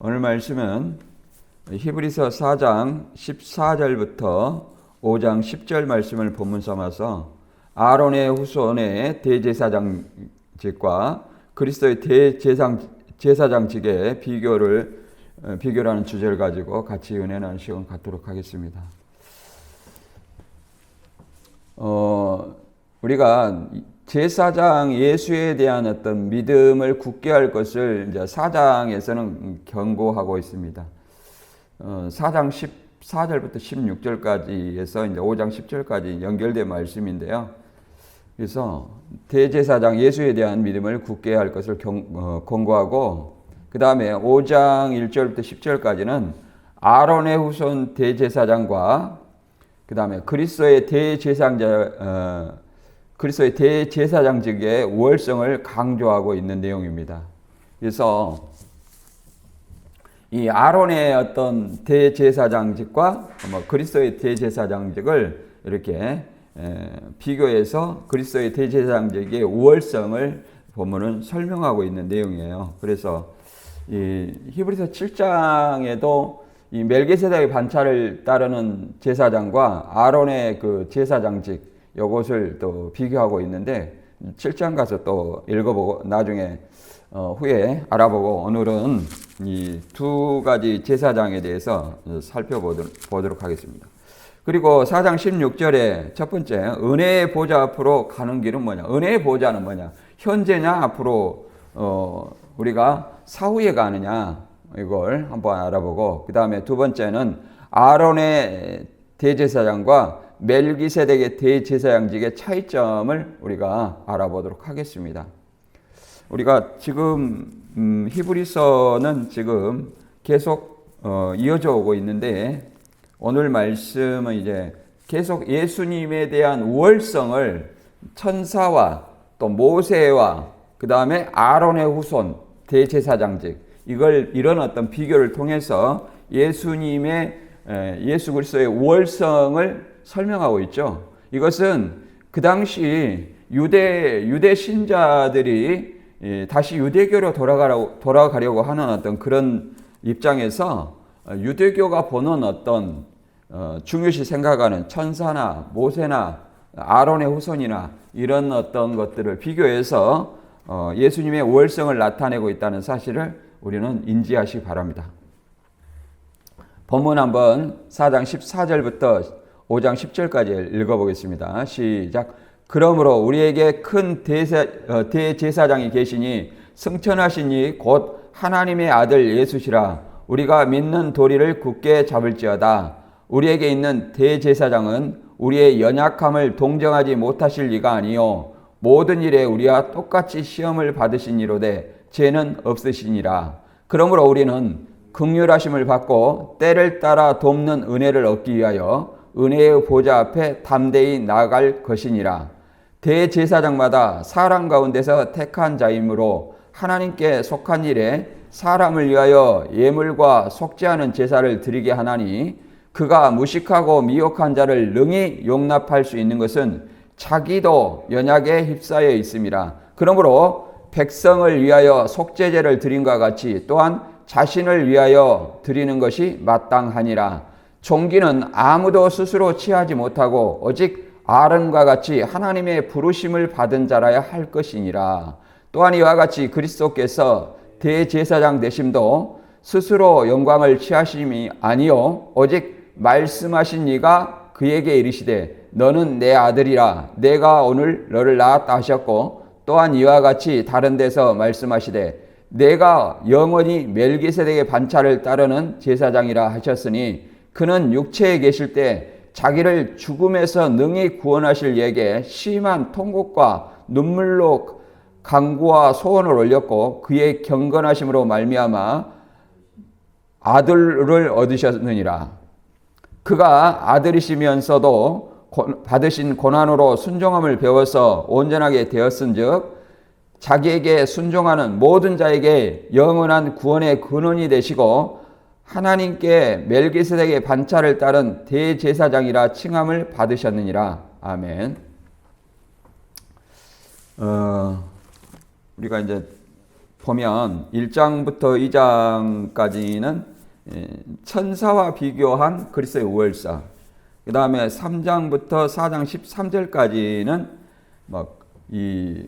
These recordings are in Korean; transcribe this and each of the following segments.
오늘 말씀은 히브리서 4장 14절부터 5장 10절 말씀을 본문 삼아서 아론의 후손의 대제사장직과 그리스도의 대제사장직의 비교라는 주제를 가지고 같이 은혜 나누는 시간 갖도록 하겠습니다. 우리가 제사장 예수에 대한 어떤 믿음을 굳게 할 것을 이제 4장에서는 경고하고 있습니다. 4장 14절부터 16절까지에서 이제 5장 10절까지 연결된 말씀인데요. 그래서 대제사장 예수에 대한 믿음을 굳게 할 것을 권고하고, 그 다음에 5장 1절부터 10절까지는 아론의 후손 대제사장과 그 다음에 그리스도의 대제사장직의 우월성을 강조하고 있는 내용입니다. 그래서 이 아론의 어떤 대제사장직과 그리스도의 대제사장직을 이렇게 비교해서 그리스도의 대제사장직의 우월성을 본문은 설명하고 있는 내용이에요. 그래서 이 히브리서 7장에도 이 멜기세덱의 반차를 따르는 제사장과 아론의 그 제사장직 이것을 또 비교하고 있는데 7장 가서 또 읽어보고 나중에 후에 알아보고 오늘은 이 두 가지 제사장에 대해서 살펴보도록 하겠습니다. 그리고 4장 16절에 첫 번째 은혜의 보좌 앞으로 가는 길은 뭐냐? 은혜의 보좌는 뭐냐? 현재냐 앞으로 우리가 사후에 가느냐? 이걸 한번 알아보고, 그 다음에 두 번째는 아론의 대제사장과 멜기세덱의 대제사장직의 차이점을 우리가 알아보도록 하겠습니다. 우리가 지금 히브리서는 지금 계속 이어져 오고 있는데, 오늘 말씀은 이제 계속 예수님에 대한 우월성을 천사와 또 모세와 그 다음에 아론의 후손 대제사장직, 이런 어떤 비교를 통해서 예수 그리스도의 우월성을 설명하고 있죠. 이것은 그 당시 유대 신자들이 다시 유대교로 돌아가려고 하는 어떤 그런 입장에서 유대교가 보는 어떤 중요시 생각하는 천사나 모세나 아론의 후손이나 이런 어떤 것들을 비교해서 예수님의 우월성을 나타내고 있다는 사실을 우리는 인지하시기 바랍니다. 본문 한번 4장 14절부터 5장 10절까지 읽어보겠습니다. 시작. 그러므로 우리에게 큰 대제사장이 계시니 승천하신 이 곧 하나님의 아들 예수시라. 우리가 믿는 도리를 굳게 잡을지어다. 우리에게 있는 대제사장은 우리의 연약함을 동정하지 못하실 리가 아니요 모든 일에 우리와 똑같이 시험을 받으시니로되 죄는 없으시니라. 그러므로 우리는 긍휼하심을 받고 때를 따라 돕는 은혜를 얻기 위하여 은혜의 보좌 앞에 담대히 나아갈 것이니라. 대제사장마다 사람 가운데서 택한 자이므로 하나님께 속한 일에 사람을 위하여 예물과 속지 않은 제사를 드리게 하나니, 그가 무식하고 미혹한 자를 능히 용납할 수 있는 것은 자기도 연약에 휩싸여 있음이라. 그러므로 백성을 위하여 속죄제를 드림과 같이 또한 자신을 위하여 드리는 것이 마땅하니라. 종기는 아무도 스스로 취하지 못하고 오직 아론과 같이 하나님의 부르심을 받은 자라야 할 것이니라. 또한 이와 같이 그리스도께서 대제사장 되심도 스스로 영광을 취하심이 아니요 오직 말씀하신 이가 그에게 이르시되 너는 내 아들이라. 내가 오늘 너를 낳았다 하셨고, 또한 이와 같이 다른 데서 말씀하시되 내가 영원히 멜기세덱의 반차를 따르는 제사장이라 하셨으니, 그는 육체에 계실 때 자기를 죽음에서 능히 구원하실 이에게 심한 통곡과 눈물로 간구와 소원을 올렸고, 그의 경건하심으로 말미암아 아들을 얻으셨느니라. 그가 아들이시면서도 받으신 고난으로 순종함을 배워서 온전하게 되었은즉 자기에게 순종하는 모든 자에게 영원한 구원의 근원이 되시고 하나님께 멜기세덱의 반차를 따른 대제사장이라 칭함을 받으셨느니라. 아멘. 우리가 이제 보면 1장부터 2장까지는 천사와 비교한 그리스도의 우월성, 그 다음에 3장부터 4장 13절까지는 이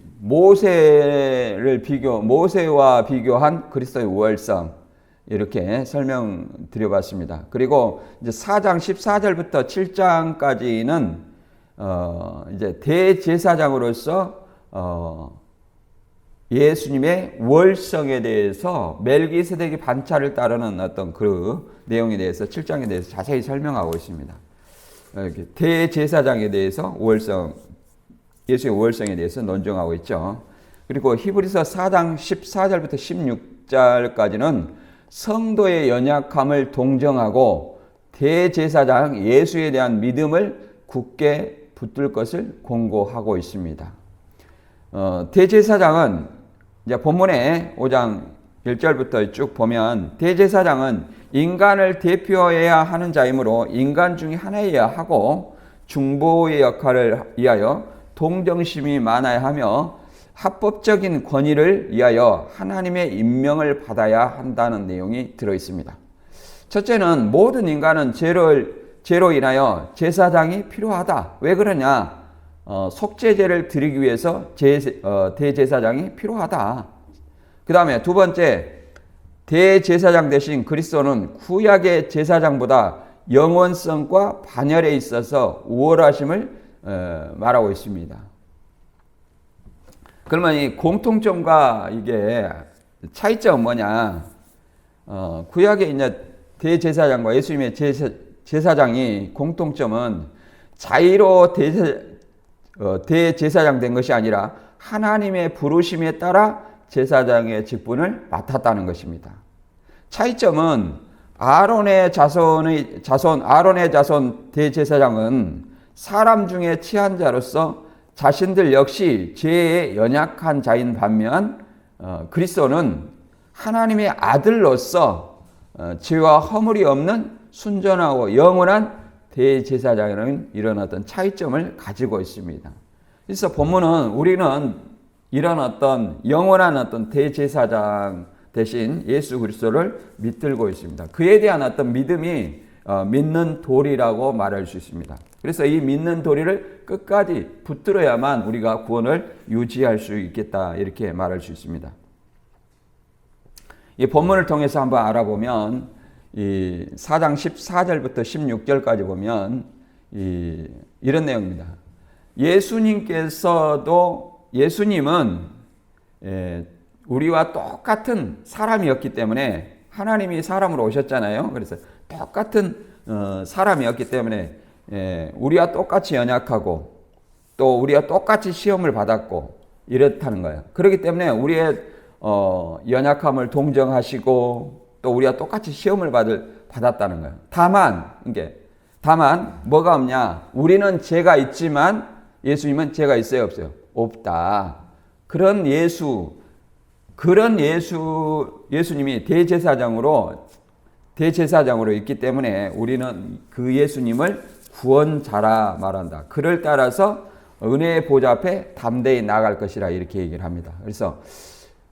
모세와 비교한 그리스도의 우월성, 이렇게 설명드려봤습니다. 그리고 이제 4장 14절부터 7장까지는 이제 대제사장으로서 예수님의 우월성에 대해서 멜기세덱의 반차를 따르는 어떤 그 내용에 대해서 7장에 대해서 자세히 설명하고 있습니다. 대제사장에 대해서 예수의 우월성에 대해서 논증하고 있죠. 그리고 히브리서 4장 14절부터 16절까지는 성도의 연약함을 동정하고 대제사장 예수에 대한 믿음을 굳게 붙들 것을 권고하고 있습니다. 대제사장은 이제 본문에 5장 1절부터 쭉 보면 대제사장은 인간을 대표해야 하는 자이므로 인간 중에 하나여야 하고 중보의 역할을 위하여 동정심이 많아야 하며 합법적인 권위를 위하여 하나님의 임명을 받아야 한다는 내용이 들어 있습니다. 첫째는 모든 인간은 죄로 인하여 제사장이 필요하다. 왜 그러냐? 속죄제를 드리기 위해서 대제사장이 필요하다. 그 다음에 두 번째, 대제사장 대신 그리스도는 구약의 제사장보다 영원성과 반열에 있어서 우월하심을 말하고 있습니다. 그러면 이 공통점과 이게 차이점은 뭐냐? 구약의 이제 대제사장과 예수님의 제사장이 공통점은 자의로 대제사장 된 것이 아니라 하나님의 부르심에 따라 제사장의 직분을 맡았다는 것입니다. 차이점은 아론의 자손 대제사장은 사람 중에 취한 자로서 자신들 역시 죄에 연약한 자인 반면 그리스도는 하나님의 아들로서 죄와 허물이 없는 순전하고 영원한 대제사장이라는 이런 어떤 차이점을 가지고 있습니다. 그래서 본문은 우리는 이런 어떤 영원한 어떤 대제사장 대신 예수 그리스도를 믿들고 있습니다. 그에 대한 어떤 믿음이 믿는 도리라고 말할 수 있습니다. 그래서 이 믿는 도리를 끝까지 붙들어야만 우리가 구원을 유지할 수 있겠다, 이렇게 말할 수 있습니다. 이 본문을 통해서 한번 알아보면 이 4장 14절부터 16절까지 보면 이런 내용입니다. 예수님은 우리와 똑같은 사람이었기 때문에, 하나님이 사람으로 오셨잖아요. 그래서 똑같은 사람이었기 때문에 우리와 똑같이 연약하고 또 우리와 똑같이 시험을 받았고 이렇다는 거예요. 그렇기 때문에 우리의 연약함을 동정하시고 또 우리와 똑같이 시험을 받았다는 거예요. 다만 뭐가 없냐? 우리는 죄가 있지만 예수님은 죄가 있어요, 없어요? 없다. 그런 예수님이 대제사장으로 있기 때문에 우리는 그 예수님을 구원자라 말한다. 그를 따라서 은혜의 보좌 앞에 담대히 나아갈 것이라, 이렇게 얘기를 합니다. 그래서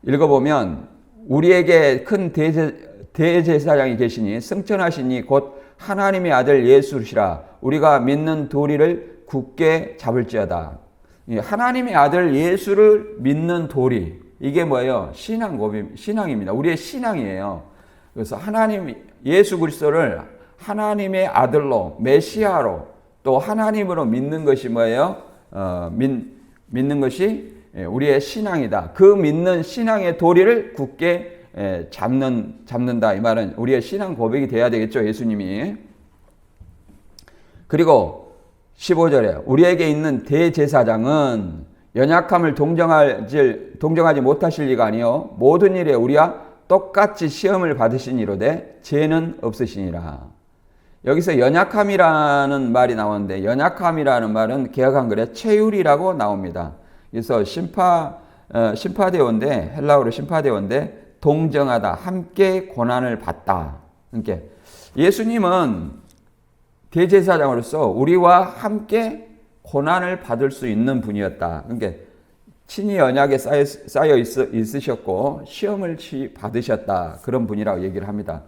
읽어보면 우리에게 큰 대제사장이 계시니 승천하시니 곧 하나님의 아들 예수시라. 우리가 믿는 도리를 굳게 잡을지어다. 하나님의 아들 예수를 믿는 도리, 이게 뭐예요? 신앙입니다. 우리의 신앙이에요. 그래서 예수 그리스도를 하나님의 아들로, 메시아로, 또 하나님으로 믿는 것이 뭐예요? 믿는 것이 우리의 신앙이다. 그 믿는 신앙의 도리를 굳게 잡는다. 이 말은 우리의 신앙 고백이 돼야 되겠죠, 예수님이. 그리고 15절에 우리에게 있는 대제사장은 연약함을 동정하지 못하실 리가 아니요 모든 일에 우리와 똑같이 시험을 받으시니로되 죄는 없으시니라. 여기서 연약함이라는 말이 나오는데, 연약함이라는 말은 개역 한글에 체휼이라고 나옵니다. 그래서 심파데오인데, 헬라어로 심파데오인데 동정하다, 함께 고난을 받다. 그러니까 예수님은 대제사장으로서 우리와 함께 고난을 받을 수 있는 분이었다. 그러니까 친히 언약에 쌓여 있으셨고 시험을 받으셨다. 그런 분이라고 얘기를 합니다.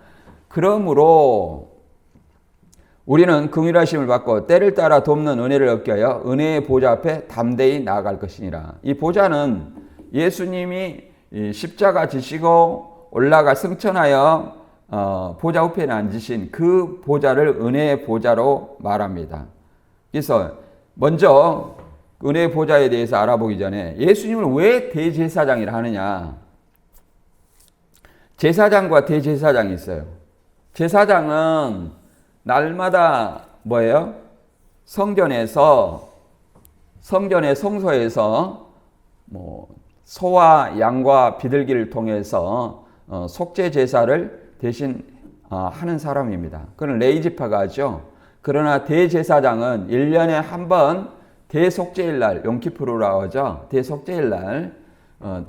그러므로 우리는 긍휼하심을 받고 때를 따라 돕는 은혜를 얻게 은혜의 보좌 앞에 담대히 나아갈 것이니라. 이 보좌는 예수님이 십자가 지시고 올라가 승천하여 보좌 우편에 앉으신 그 보좌를 은혜의 보좌로 말합니다. 그래서 먼저 은혜의 보좌에 대해서 알아보기 전에 예수님을 왜 대제사장이라 하느냐. 제사장과 대제사장이 있어요. 제사장은 날마다 뭐예요? 성전의 성소에서 소와 양과 비둘기를 통해서 속죄 제사를 대신 하는 사람입니다. 그건 레이지파가 하죠. 그러나 대제사장은 1년에 한 번 대속죄일 날, 용키푸르라고 하죠. 대속죄일 날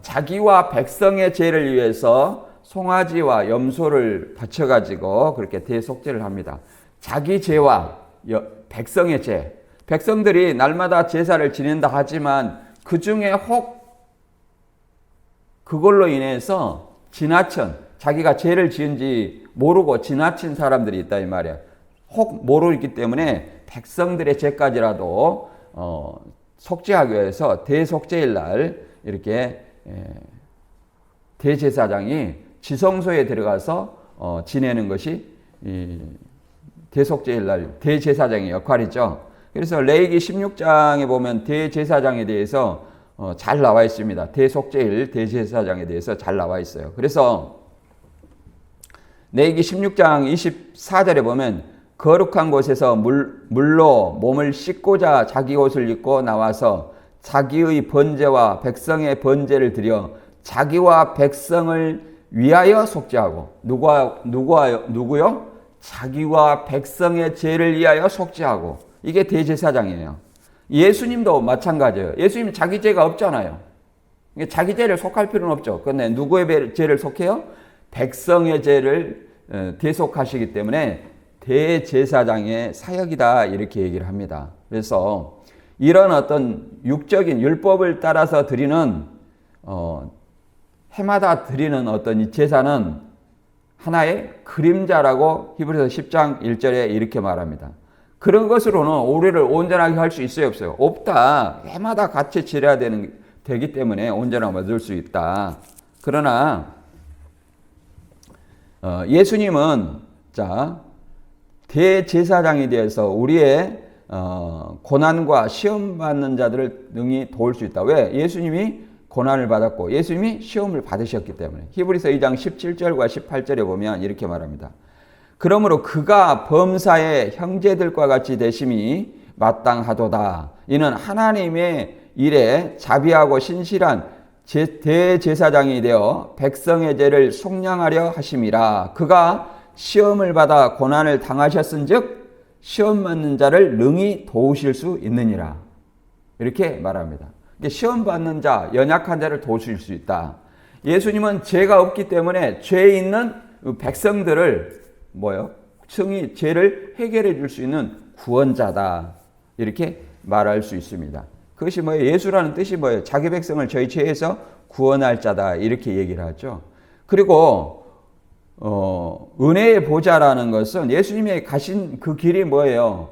자기와 백성의 죄를 위해서 송아지와 염소를 바쳐가지고 그렇게 대속죄를 합니다. 자기 죄와 백성의 죄. 백성들이 날마다 제사를 지낸다 하지만 그 중에 혹 그걸로 인해서 자기가 죄를 지은지 모르고 지나친 사람들이 있다 이 말이야. 혹 모르기 때문에 백성들의 죄까지라도 속죄하기 위해서 대속죄일 날 이렇게 대제사장이 지성소에 들어가서 지내는 것이 대속죄일 날 대제사장의 역할이죠. 그래서 레위기 16장에 보면 대제사장에 대해서 잘 나와 있습니다. 대속죄일 대제사장에 대해서 잘 나와 있어요. 그래서 레위기 16장 24절에 보면 거룩한 곳에서 물로 몸을 씻고자 자기 옷을 입고 나와서 자기의 번제와 백성의 번제를 드려 자기와 백성을 위하여 속죄하고 누구요? 자기와 백성의 죄를 위하여 속죄하고 이게 대제사장이에요. 예수님도 마찬가지예요. 예수님 자기 죄가 없잖아요. 자기 죄를 속할 필요는 없죠. 그런데 누구의 죄를 속해요? 백성의 죄를 대속하시기 때문에 대제사장의 사역이다 이렇게 얘기를 합니다. 그래서 이런 어떤 육적인 율법을 따라서 드리는 해마다 드리는 어떤 이 제사는 하나의 그림자라고 히브리서 10장 1절에 이렇게 말합니다. 그런 것으로는 우리를 온전하게 할 수 있어요, 없어요? 없다. 해마다 같이 지내야 되기 때문에 온전함을 얻을 수 있다. 그러나 예수님은 대제사장이 되어서 우리의 고난과 시험 받는 자들을 능히 도울 수 있다. 왜? 예수님이 고난을 받았고 예수님이 시험을 받으셨기 때문에. 히브리서 2장 17절과 18절에 보면 이렇게 말합니다. 그러므로 그가 범사의 형제들과 같이 되심이 마땅하도다. 이는 하나님의 일에 자비하고 신실한 대제사장이 되어 백성의 죄를 속량하려 하심이라. 그가 시험을 받아 고난을 당하셨은즉 시험 받는 자를 능히 도우실 수 있느니라. 이렇게 말합니다. 시험 받는 자, 연약한 자를 도우실 수 있다. 예수님은 죄가 없기 때문에 죄 있는 백성들을 승히 죄를 해결해 줄 수 있는 구원자다. 이렇게 말할 수 있습니다. 그것이 예수라는 뜻이 뭐예요? 자기 백성을 저희 죄에서 구원할 자다. 이렇게 얘기를 하죠. 그리고 은혜의 보좌라는 것은 예수님이 가신 그 길이 뭐예요?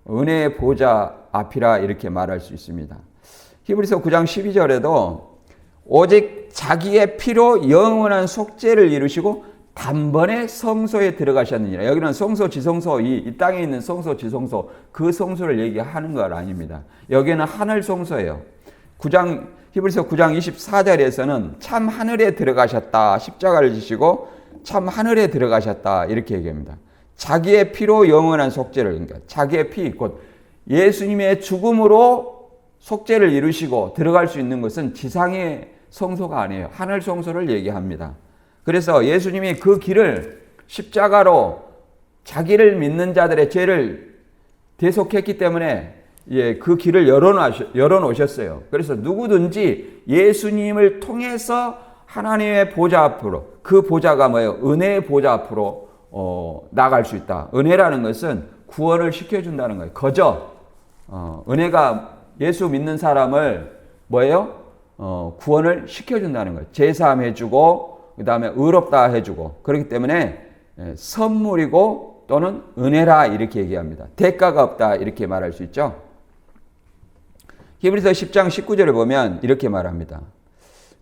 은혜의 보좌 앞이라 이렇게 말할 수 있습니다. 히브리서 9장 12절에도 오직 자기의 피로 영원한 속죄를 이루시고 단번에 성소에 들어가셨느니라. 여기는 성소, 지성소, 이 땅에 있는 성소, 지성소, 그 성소를 얘기하는 건 아닙니다. 여기는 하늘 성소예요. 히브리서 9장 24절에서는 참 하늘에 들어가셨다. 십자가를 지시고 참 하늘에 들어가셨다. 이렇게 얘기합니다. 자기의 피로 영원한 속죄를, 그러니까 자기의 피, 곧 예수님의 죽음으로 속죄를 이루시고 들어갈 수 있는 것은 지상의 성소가 아니에요. 하늘 성소를 얘기합니다. 그래서 예수님이 그 길을 십자가로 자기를 믿는 자들의 죄를 대속했기 때문에 그 길을 열어놓으셨어요. 그래서 누구든지 예수님을 통해서 하나님의 보좌 앞으로, 그 보좌가 뭐예요? 은혜의 보좌 앞으로 나갈 수 있다. 은혜라는 것은 구원을 시켜준다는 거예요. 은혜가 예수 믿는 사람을 뭐예요? 구원을 시켜준다는 거예요. 제사함 해주고 그 다음에 의롭다 해주고 그렇기 때문에 선물이고 또는 은혜라 이렇게 얘기합니다. 대가가 없다 이렇게 말할 수 있죠. 히브리서 10장 19절에 보면 이렇게 말합니다.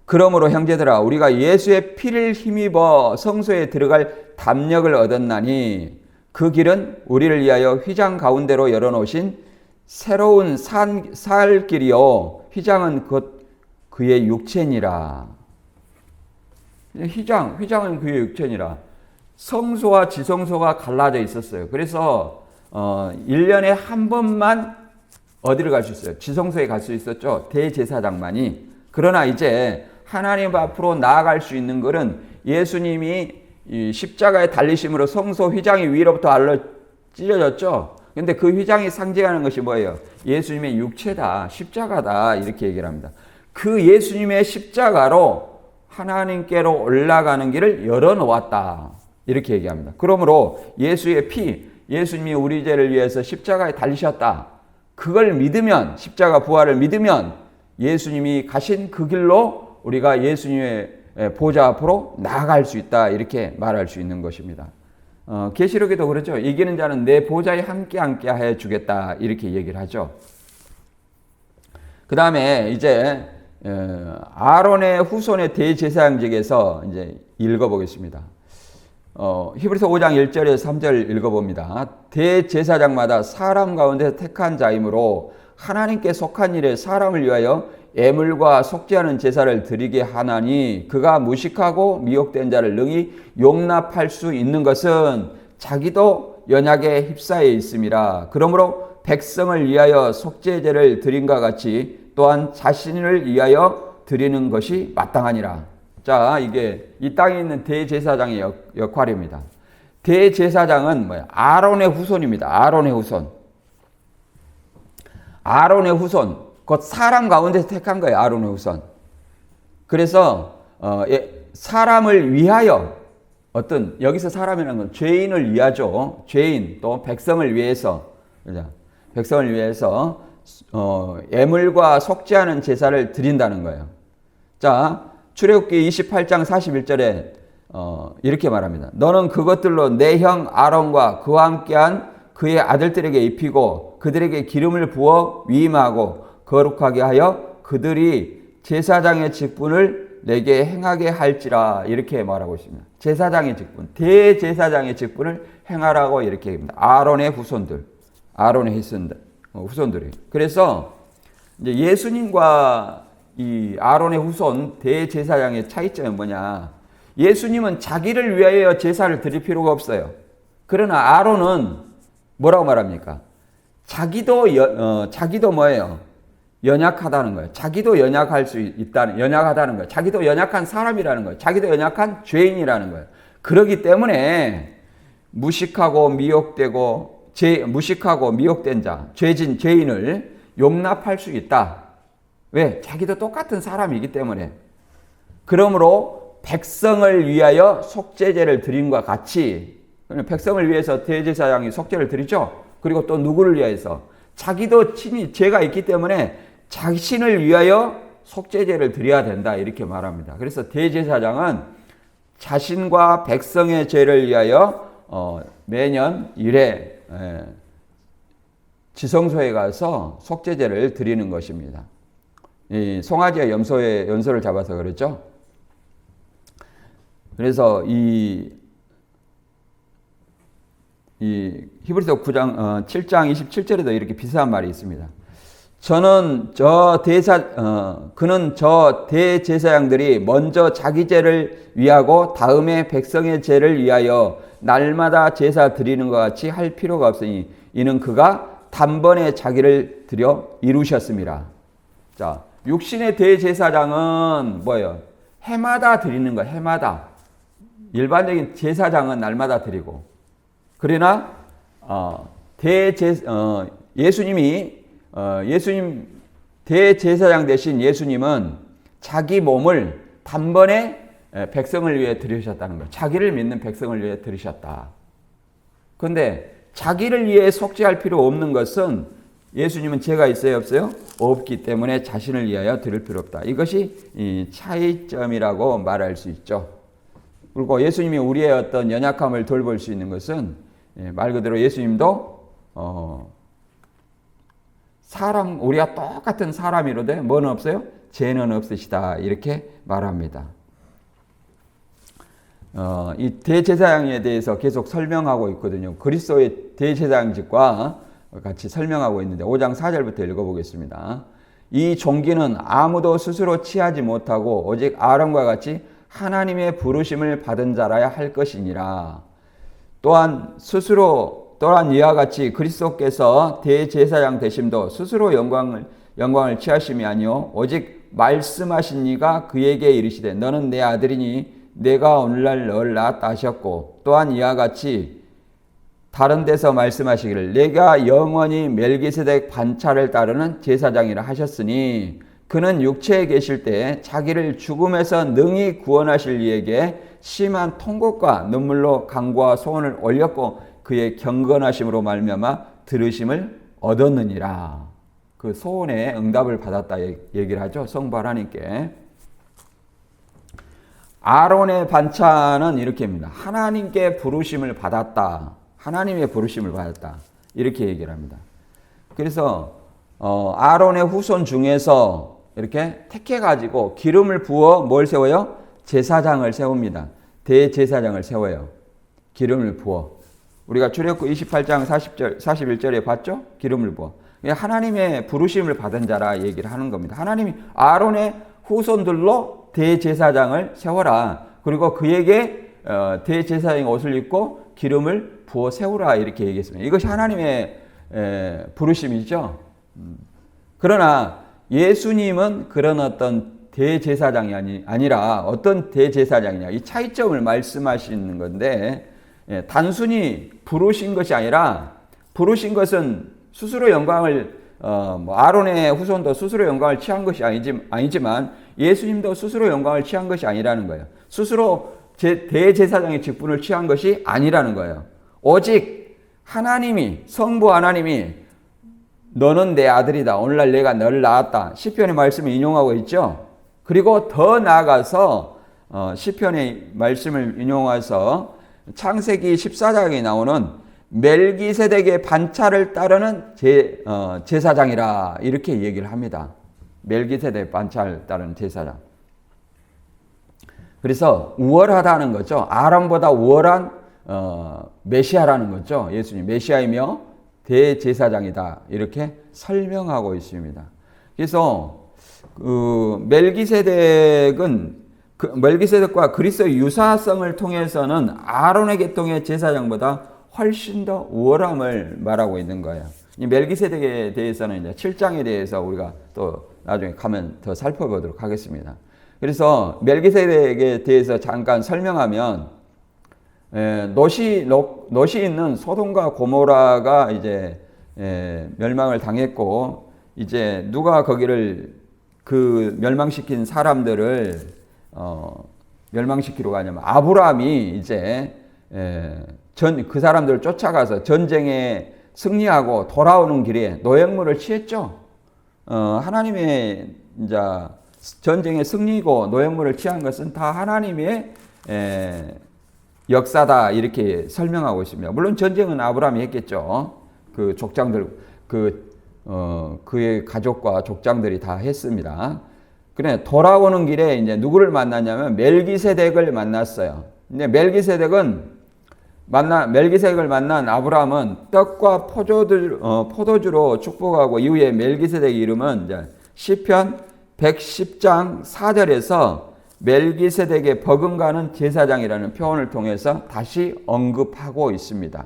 그러므로 형제들아 우리가 예수의 피를 힘입어 성소에 들어갈 담력을 얻었나니 그 길은 우리를 위하여 휘장 가운데로 열어놓으신 새로운 살 길이요 휘장은 그의 육체니라. 휘장은 그의 육체니라. 성소와 지성소가 갈라져 있었어요. 그래서 1년에 한 번만 어디를 갈 수 있어요? 지성소에 갈 수 있었죠. 대제사장만이. 그러나 이제 하나님 앞으로 나아갈 수 있는 것은 예수님이 이 십자가에 달리심으로 성소 휘장이 위로부터 아래로 찢어졌죠. 근데 그 휘장이 상징하는 것이 뭐예요? 예수님의 육체다, 십자가다 이렇게 얘기를 합니다. 그 예수님의 십자가로 하나님께로 올라가는 길을 열어놓았다 이렇게 얘기합니다. 그러므로 예수의 피, 예수님이 우리 죄를 위해서 십자가에 달리셨다. 그걸 믿으면, 십자가 부활을 믿으면 예수님이 가신 그 길로 우리가 예수님의 보좌 앞으로 나아갈 수 있다 이렇게 말할 수 있는 것입니다. 계시록에도 그렇죠. 이기는 자는 내 보좌에 함께 해 주겠다 이렇게 얘기를 하죠. 그 다음에 이제 아론의 후손의 대제사장직에서 이제 읽어보겠습니다. 히브리서 5장 1절에서 3절 읽어봅니다. 대제사장마다 사람 가운데 택한 자이므로 하나님께 속한 일에 사람을 위하여 애물과 속죄하는 제사를 드리게 하나니 그가 무식하고 미혹된 자를 능히 용납할 수 있는 것은 자기도 연약에 휩싸여 있음이라. 그러므로 백성을 위하여 속죄제를 드림과 같이 또한 자신을 위하여 드리는 것이 마땅하니라. 자, 이게 이 땅에 있는 대제사장의 역할입니다. 대제사장은 뭐야? 아론의 후손입니다. 아론의 후손. 아론의 후손. 곧 사람 가운데서 택한 거예요. 아론의 후손. 그래서 사람을 위하여 여기서 사람이라는 건 죄인을 위하죠. 죄인 또 백성을 위해서 백성을 위해서 애물과 속죄하는 제사를 드린다는 거예요. 자, 출애굽기 28장 41절에 이렇게 말합니다. 너는 그것들로 내 형 아론과 그와 함께한 그의 아들들에게 입히고 그들에게 기름을 부어 위임하고 거룩하게 하여 그들이 제사장의 직분을 내게 행하게 할지라 이렇게 말하고 있습니다. 제사장의 직분, 대제사장의 직분을 행하라고 이렇게 얘기합니다. 아론의 후손들, 아론의 후손들이. 그래서 이제 예수님과 이 아론의 후손 대제사장의 차이점은 뭐냐? 예수님은 자기를 위하여 제사를 드릴 필요가 없어요. 그러나 아론은 뭐라고 말합니까? 자기도 뭐예요? 연약하다는 거예요. 자기도 연약할 수 연약하다는 거예요. 자기도 연약한 사람이라는 거예요. 자기도 연약한 죄인이라는 거예요. 그렇기 때문에 무식하고 미혹된 자, 죄인을 용납할 수 있다. 왜? 자기도 똑같은 사람이기 때문에. 그러므로 백성을 위하여 속죄제를 드림과 같이, 백성을 위해서 대제사장이 속죄를 드리죠. 그리고 또 누구를 위해서? 자기도 친히 죄가 있기 때문에 자신을 위하여 속죄제를 드려야 된다 이렇게 말합니다. 그래서 대제사장은 자신과 백성의 죄를 위하여 매년 1회 지성소에 가서 속죄제를 드리는 것입니다. 이 송아지와 염소의 연소를 잡아서 그랬죠. 그래서 이 히브리서 9장 7장 27절에도 이렇게 비슷한 말이 있습니다. 그는 저 대제사장들이 먼저 자기 죄를 위하고 다음에 백성의 죄를 위하여 날마다 제사 드리는 것 같이 할 필요가 없으니 이는 그가 단번에 자기를 드려 이루셨습니다. 자, 육신의 대제사장은 뭐예요? 해마다 드리는 거예요. 해마다. 일반적인 제사장은 날마다 드리고. 그러나 예수님 대제사장 되신 예수님은 자기 몸을 단번에 백성을 위해 드리셨다는 거예요. 자기를 믿는 백성을 위해 드리셨다. 그런데 자기를 위해 속죄할 필요 없는 것은 예수님은 죄가 있어요, 없어요? 없기 때문에 자신을 위하여 드릴 필요 없다. 이것이 이 차이점이라고 말할 수 있죠. 그리고 예수님이 우리의 어떤 연약함을 돌볼 수 있는 것은 말 그대로 예수님도 사람, 우리가 똑같은 사람이로되 뭐는 없어요? 죄는 없으시다. 이렇게 말합니다. 이 대제사장에 대해서 계속 설명하고 있거든요. 그리스도의 대제사장직과 같이 설명하고 있는데 5장 4절부터 읽어보겠습니다. 이 종기는 아무도 스스로 취하지 못하고 오직 아론과 같이 하나님의 부르심을 받은 자라야 할 것이니라. 또한 이와 같이 그리스도께서 대제사장 되심도 스스로 영광을 취하심이 아니요 오직 말씀하신 이가 그에게 이르시되 너는 내 아들이니 내가 오늘날 너를 낳았다 하셨고, 또한 이와 같이 다른 데서 말씀하시기를 내가 영원히 멜기세덱 반차를 따르는 제사장이라 하셨으니 그는 육체에 계실 때 자기를 죽음에서 능히 구원하실 이에게 심한 통곡과 눈물로 간구와 소원을 올렸고 그의 경건하심으로 말미암아 들으심을 얻었느니라. 그 소원에 응답을 받았다 얘기를 하죠. 성부 하나님께. 아론의 반차는 이렇게입니다. 하나님께 부르심을 받았다. 하나님의 부르심을 받았다. 이렇게 얘기를 합니다. 그래서 아론의 후손 중에서 이렇게 택해가지고 기름을 부어 뭘 세워요? 제사장을 세웁니다. 대제사장을 세워요. 기름을 부어. 우리가 출애굽 28장 41절에 봤죠? 기름을 부어. 하나님의 부르심을 받은 자라 얘기를 하는 겁니다. 하나님이 아론의 후손들로 대제사장을 세워라. 그리고 그에게 대제사장의 옷을 입고 기름을 부어 세우라 이렇게 얘기했습니다. 이것이 하나님의 부르심이죠. 그러나 예수님은 그런 어떤 대제사장이 아니라 어떤 대제사장이냐 이 차이점을 말씀하시는 건데 단순히 부르신 것이 아니라 부르신 것은 스스로 영광을 아론의 후손도 스스로 영광을 취한 것이 아니지만 예수님도 스스로 영광을 취한 것이 아니라는 거예요. 스스로 대제사장의 직분을 취한 것이 아니라는 거예요. 오직 하나님이 성부 하나님이 너는 내 아들이다. 오늘날 내가 너를 낳았다. 시편의 말씀을 인용하고 있죠. 그리고 더 나아가서 시편의 말씀을 인용해서 창세기 14장에 나오는 멜기세덱의 반차를 따르는 제사장이라 이렇게 얘기를 합니다. 멜기세덱 반차를 따르는 제사장. 그래서 우월하다는 거죠. 아론보다 우월한 메시아라는 거죠. 예수님 메시아이며 대제사장이다 이렇게 설명하고 있습니다. 그래서 멜기세덱과 그리스도의 유사성을 통해서는 아론의 계통의 제사장보다 훨씬 더 우월함을 말하고 있는 거예요. 이 멜기세덱에 대해서는 이제 7장에 대해서 우리가 또 나중에 가면 더 살펴보도록 하겠습니다. 그래서 멜기세덱에 대해서 잠깐 설명하면 롯이 있는 소돔과 고모라가 이제 멸망을 당했고 이제 누가 거기를 그 멸망시킨 사람들을 멸망시키러 가냐면 아브라함이 이제 그 사람들을 쫓아가서 전쟁에 승리하고 돌아오는 길에 노획물을 취했죠. 하나님의 이제 전쟁의 승리고 노획물을 취한 것은 다 하나님의 역사다 이렇게 설명하고 있습니다. 물론 전쟁은 아브라함이 했겠죠. 그 족장들 그의 가족과 족장들이 다 했습니다. 그래 돌아오는 길에 이제 누구를 만났냐면 멜기세덱을 만났어요. 근데 멜기세덱을 만난 아브라함은 떡과 포도주로 축복하고 이후에 멜기세덱의 이름은 이제 시편 110장 4절에서 멜기세덱의 버금가는 제사장이라는 표현을 통해서 다시 언급하고 있습니다.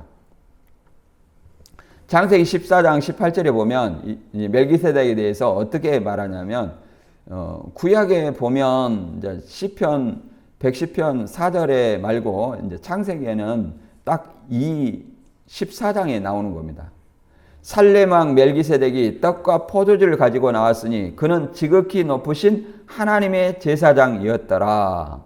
창세기 14장 18절에 보면 이 멜기세덱에 대해서 어떻게 말하냐면 구약에 보면 이제 시편 110편 4절에 말고 이제 창세기에는 딱 이 14장에 나오는 겁니다. 살렘왕 멜기세덱이 떡과 포도주를 가지고 나왔으니 그는 지극히 높으신 하나님의 제사장이었더라.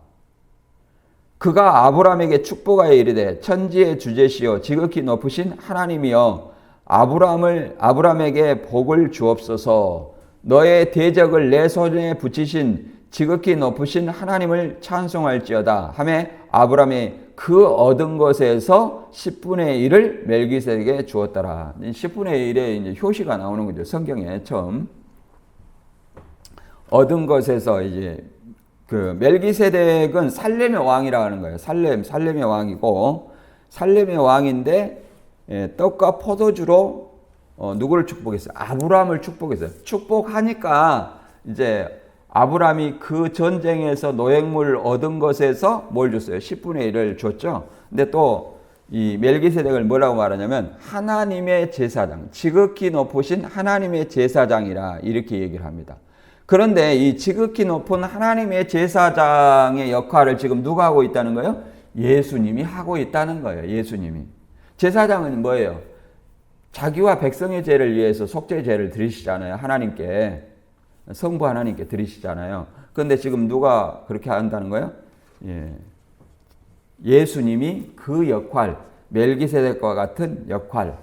그가 아브라함에게 축복하여 이르되 천지의 주제시요 지극히 높으신 하나님이여 아브라함에게 복을 주옵소서. 너의 대적을 내 손에 붙이신 지극히 높으신 하나님을 찬송할지어다 하매 아브라함이 그 얻은 것에서 10분의 1을 멜기세덱에게 주었더라. 10분의 1의 이제 효시가 나오는 거죠. 성경에 처음. 얻은 것에서 이제 그 멜기세덱은 살렘의 왕이라고 하는 거예요. 살렘의 왕이고, 살렘의 왕인데 떡과 포도주로 누구를 축복했어요? 아브라함을 축복했어요. 축복하니까 이제 아브라함이 그 전쟁에서 노획물 얻은 것에서 뭘 줬어요? 10분의 1을 줬죠. 근데 또 이 멜기세덱을 뭐라고 말하냐면 하나님의 제사장, 지극히 높으신 하나님의 제사장이라 이렇게 얘기를 합니다. 그런데 이 지극히 높은 하나님의 제사장의 역할을 지금 누가 하고 있다는 거예요? 예수님이 하고 있다는 거예요. 예수님이. 제사장은 뭐예요? 자기와 백성의 죄를 위해서 속죄제를 드리시잖아요. 하나님께. 성부 하나님께 드리시잖아요. 그런데 지금 누가 그렇게 한다는 거예요? 예수님이 그 역할, 멜기세덱과 같은 역할을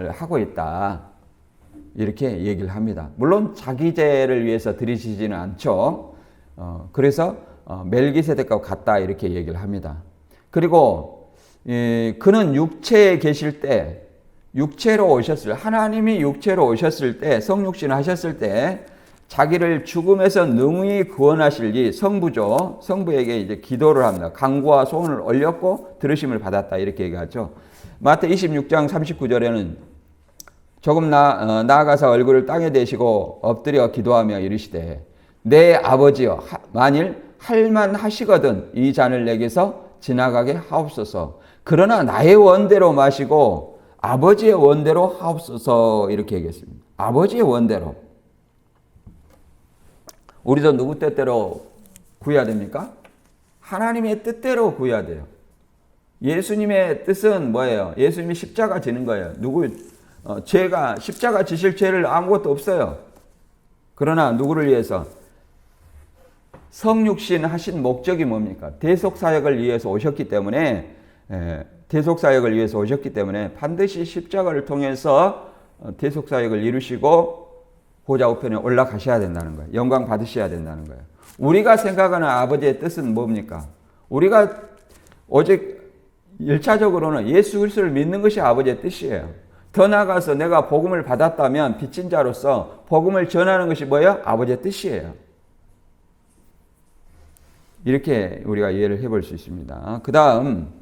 하고 있다. 이렇게 얘기를 합니다. 물론 자기 죄를 위해서 드리시지는 않죠. 그래서 멜기세덱과 같다 이렇게 얘기를 합니다. 그리고 그는 육체에 계실 때, 육체로 오셨을, 하나님이 육체로 오셨을 때, 성육신을 하셨을 때 자기를 죽음에서 능히 구원하실지 성부죠. 성부에게 이제 기도를 합니다. 간구와 소원을 올렸고 들으심을 받았다 이렇게 얘기하죠. 마태 26장 39절에는 조금 나아가서 얼굴을 땅에 대시고 엎드려 기도하며 이르시되 내 아버지여 만일 할만하시거든 이 잔을 내게서 지나가게 하옵소서. 그러나 나의 원대로 마시고 아버지의 원대로 하옵소서 이렇게 얘기했습니다. 아버지의 원대로. 우리도 누구 뜻대로 구해야 됩니까? 하나님의 뜻대로 구해야 돼요. 예수님의 뜻은 뭐예요? 예수님이 십자가 지는 거예요. 죄가 십자가 지실 죄를 아무것도 없어요. 그러나 누구를 위해서? 성육신 하신 목적이 뭡니까? 대속사역을 위해서 오셨기 때문에 반드시 십자가를 통해서 대속사역을 이루시고 보좌 우편에 올라가셔야 된다는 거예요. 영광 받으셔야 된다는 거예요. 우리가 생각하는 아버지의 뜻은 뭡니까? 우리가 오직 1차적으로는 예수 그리스도를 믿는 것이 아버지의 뜻이에요. 더 나아가서 내가 복음을 받았다면 빚진 자로서 복음을 전하는 것이 뭐예요? 아버지의 뜻이에요. 이렇게 우리가 이해를 해볼 수 있습니다. 그 다음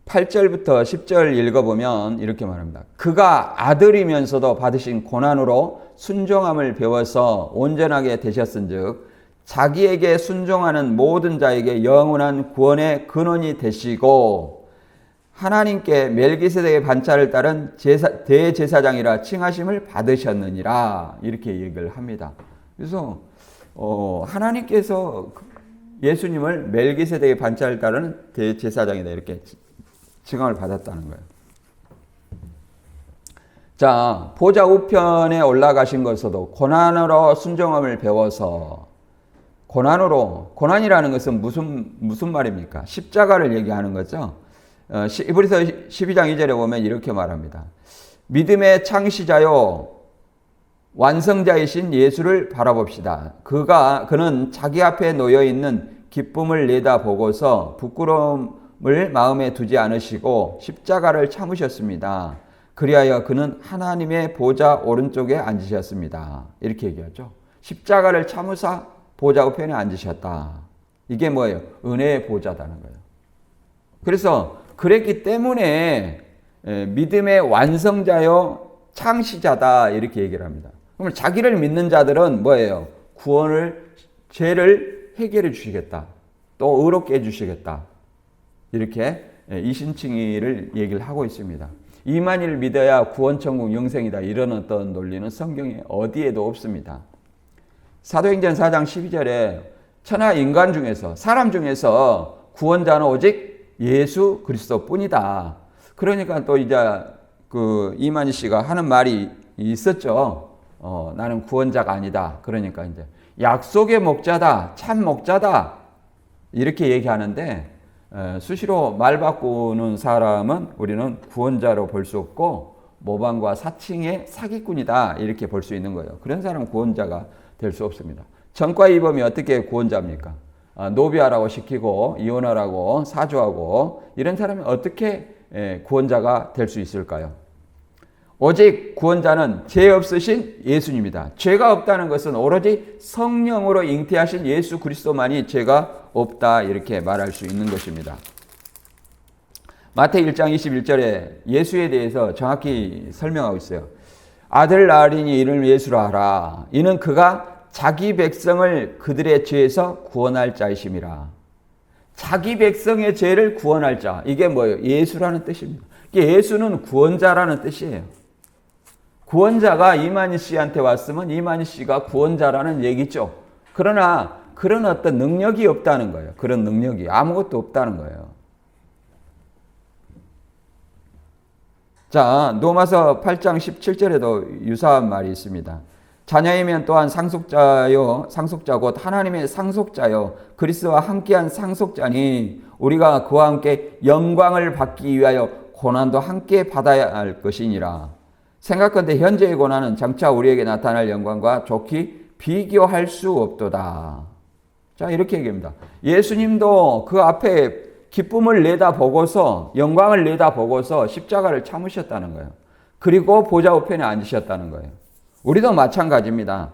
8절부터 10절 읽어보면 이렇게 말합니다. 그가 아들이면서도 받으신 고난으로 순종함을 배워서 온전하게 되셨은즉 자기에게 순종하는 모든 자에게 영원한 구원의 근원이 되시고 하나님께 멜기세덱의 반차를 따른 대제사장이라 칭하심을 받으셨느니라 이렇게 얘기를 합니다. 그래서 하나님께서 예수님을 멜기세덱의 반차를 따르는 대제사장이다 이렇게 칭함을 받았다는 거예요. 자, 보좌 우편에 올라가신 것에서도 고난으로 순종함을 배워서 고난이라는 것은 무슨 말입니까? 십자가를 얘기하는 거죠. 히브리서 12장 2절에 보면 이렇게 말합니다. 믿음의 창시자요 완성자이신 예수를 바라봅시다. 그는 자기 앞에 놓여 있는 기쁨을 내다보고서 부끄러움을 마음에 두지 않으시고 십자가를 참으셨습니다. 그리하여 그는 하나님의 보좌 오른쪽에 앉으셨습니다. 이렇게 얘기하죠. 십자가를 참으사 보좌 우편에 앉으셨다. 이게 뭐예요? 은혜의 보좌다는 거예요. 그래서 그랬기 때문에 믿음의 완성자요 창시자다 이렇게 얘기를 합니다. 그러면 자기를 믿는 자들은 뭐예요? 죄를 해결해 주시겠다. 또 의롭게 해주시겠다. 이렇게 이신칭의를 얘기를 하고 있습니다. 이만희를 믿어야 구원천국 영생이다. 이런 어떤 논리는 성경에 어디에도 없습니다. 사도행전 4장 12절에 천하 인간 중에서 사람 중에서 구원자는 오직 예수 그리스도 뿐이다. 그러니까 또 이제 이만희 씨가 하는 말이 있었죠. 나는 구원자가 아니다. 그러니까 이제 약속의 목자다, 참 목자다 이렇게 얘기하는데 수시로 말 바꾸는 사람은 우리는 구원자로 볼 수 없고 모방과 사칭의 사기꾼이다 이렇게 볼 수 있는 거예요. 그런 사람은 구원자가 될 수 없습니다. 전과 이범이 어떻게 구원자입니까? 노비하라고 시키고 이혼하라고 사주하고 이런 사람이 어떻게 구원자가 될 수 있을까요? 오직 구원자는 죄 없으신 예수님이다. 죄가 없다는 것은 오로지 성령으로 잉태하신 예수 그리스도만이 죄가 없다 이렇게 말할 수 있는 것입니다. 마태복음 1장 21절에 예수에 대해서 정확히 설명하고 있어요. 아들 낳으리니 이름을 예수라 하라. 이는 그가 자기 백성을 그들의 죄에서 구원할 자이심이라. 자기 백성의 죄를 구원할 자. 이게 뭐예요? 예수라는 뜻입니다. 예수는 구원자라는 뜻이에요. 구원자가 이만희 씨한테 왔으면 이만희 씨가 구원자라는 얘기죠. 그러나 그런 어떤 능력이 없다는 거예요. 그런 능력이 아무것도 없다는 거예요. 자, 로마서 8장 17절에도 유사한 말이 있습니다. 자녀이면 또한 상속자 곧 하나님의 상속자요 그리스도와 함께한 상속자니 우리가 그와 함께 영광을 받기 위하여 고난도 함께 받아야 할 것이니라. 생각건대 현재의 고난은 장차 우리에게 나타날 영광과 좋게 비교할 수 없도다. 자, 이렇게 얘기합니다. 예수님도 그 앞에 기쁨을 내다보고서 영광을 내다보고서 십자가를 참으셨다는 거예요. 그리고 보좌 우편에 앉으셨다는 거예요. 우리도 마찬가지입니다.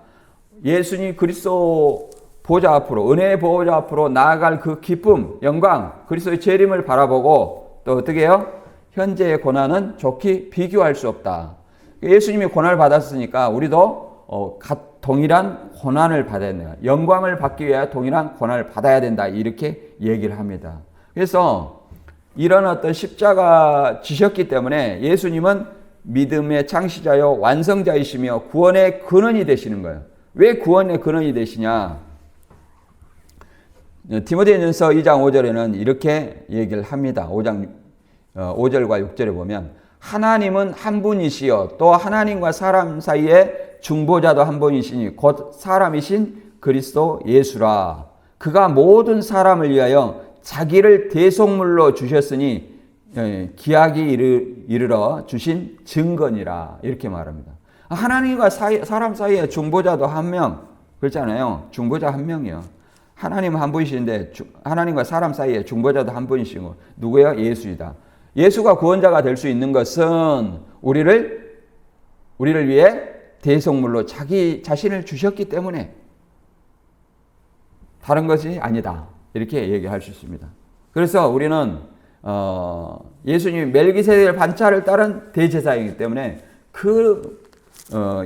예수님 그리스도 보좌 앞으로 은혜의 보좌 앞으로 나아갈 그 기쁨, 영광, 그리스도의 재림을 바라보고 또 어떻게 해요? 현재의 고난은 좋게 비교할 수 없다. 예수님이 고난을 받았으니까 우리도 동일한 고난을 받아야 된다. 영광을 받기 위해 동일한 고난을 받아야 된다. 이렇게 얘기를 합니다. 그래서 이런 어떤 십자가 지셨기 때문에 예수님은 믿음의 창시자요 완성자이시며 구원의 근원이 되시는 거예요. 왜 구원의 근원이 되시냐? 디모데전서 2장 5절에는 이렇게 얘기를 합니다. 5장 5절과 6절에 보면 하나님은 한 분이시요 또 하나님과 사람 사이에 중보자도 한 분이시니 곧 사람이신 그리스도 예수라. 그가 모든 사람을 위하여 자기를 대속물로 주셨으니 기약이 이르러 주신 증거니라. 이렇게 말합니다. 하나님과 사람 사이에 중보자도 한 명. 그렇잖아요. 중보자 한 명이요. 하나님 한 분이신데 하나님과 사람 사이에 중보자도 한 분이시고 누구예요? 예수이다. 예수가 구원자가 될 수 있는 것은 우리를 위해 대속물로 자기 자신을 주셨기 때문에 다른 것이 아니다. 이렇게 얘기할 수 있습니다. 그래서 우리는 예수님이 멜기세덱의 반차를 따른 대제사이기 때문에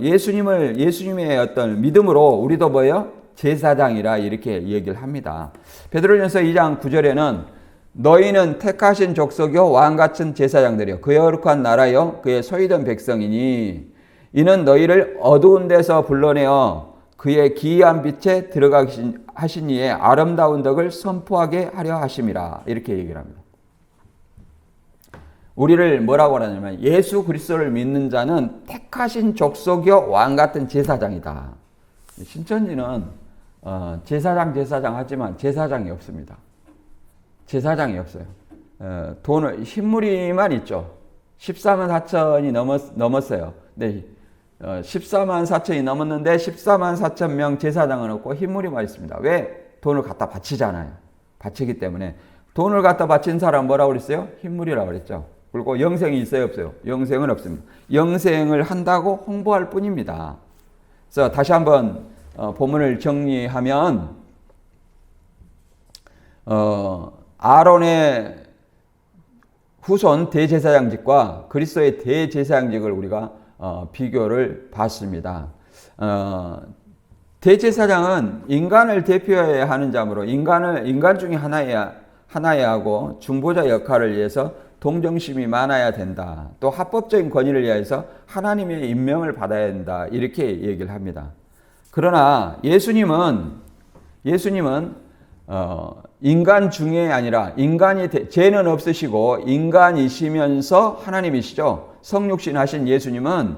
예수님의 어떤 믿음으로 우리도 뭐예요? 제사장이라 이렇게 얘기를 합니다. 베드로전서 2장 9절에는 너희는 택하신 족속이요 왕같은 제사장들이요 그의 거룩한 나라요 그의 소유된 백성이니 이는 너희를 어두운 데서 불러내어 그의 기이한 빛에 들어가게 하신 이의 아름다운 덕을 선포하게 하려 하심이라. 이렇게 얘기를 합니다. 우리를 뭐라고 하냐면 예수 그리스도를 믿는 자는 택하신 족속이요 왕같은 제사장이다. 신천지는 제사장 하지만 제사장이 없습니다. 제사장이 없어요. 흰무리만 있죠. 14만 4천이 넘었어요. 네. 14만 4천이 넘었는데 14만 4천 명 제사장은 없고 흰무리만 있습니다. 왜? 돈을 갖다 바치잖아요. 바치기 때문에. 돈을 갖다 바친 사람 뭐라고 그랬어요? 흰무리라고 그랬죠. 그리고 영생이 있어요, 없어요? 영생은 없습니다. 영생을 한다고 홍보할 뿐입니다. 그래서 다시 한번 본문을 정리하면 아론의 후손 대제사장직과 그리스도의 대제사장직을 우리가 비교를 봤습니다. 대제사장은 인간을 대표해야 하는 자므로 인간 중에 하나야 하고 중보자 역할을 위해서 동정심이 많아야 된다. 또 합법적인 권위를 위해서 하나님의 임명을 받아야 된다. 이렇게 얘기를 합니다. 그러나 예수님은 인간 중에 아니라 죄는 없으시고 인간이시면서 하나님이시죠. 성육신 하신 예수님은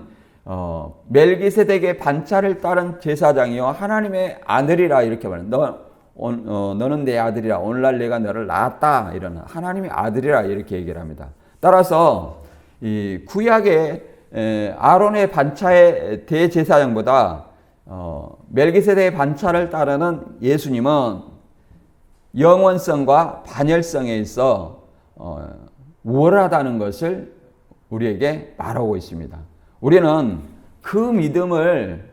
멜기세덱의 반차를 따른 제사장이요 하나님의 아들이라 이렇게 말합니다. 너는 내 아들이라 오늘날 내가 너를 낳았다 이런 하나님의 아들이라 이렇게 얘기를 합니다. 따라서 이 구약의 아론의 반차의 대제사장보다 멜기세덱의 반차를 따르는 예수님은 영원성과 반열성에 있어 우월하다는 것을 우리에게 말하고 있습니다. 우리는 그 믿음을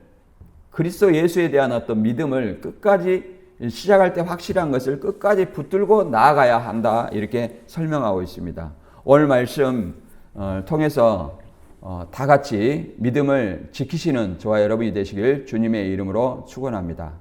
그리스도 예수에 대한 어떤 믿음을 끝까지 시작할 때 확실한 것을 끝까지 붙들고 나아가야 한다 이렇게 설명하고 있습니다. 오늘 말씀 통해서 다 같이 믿음을 지키시는 저와 여러분이 되시길 주님의 이름으로 축원합니다.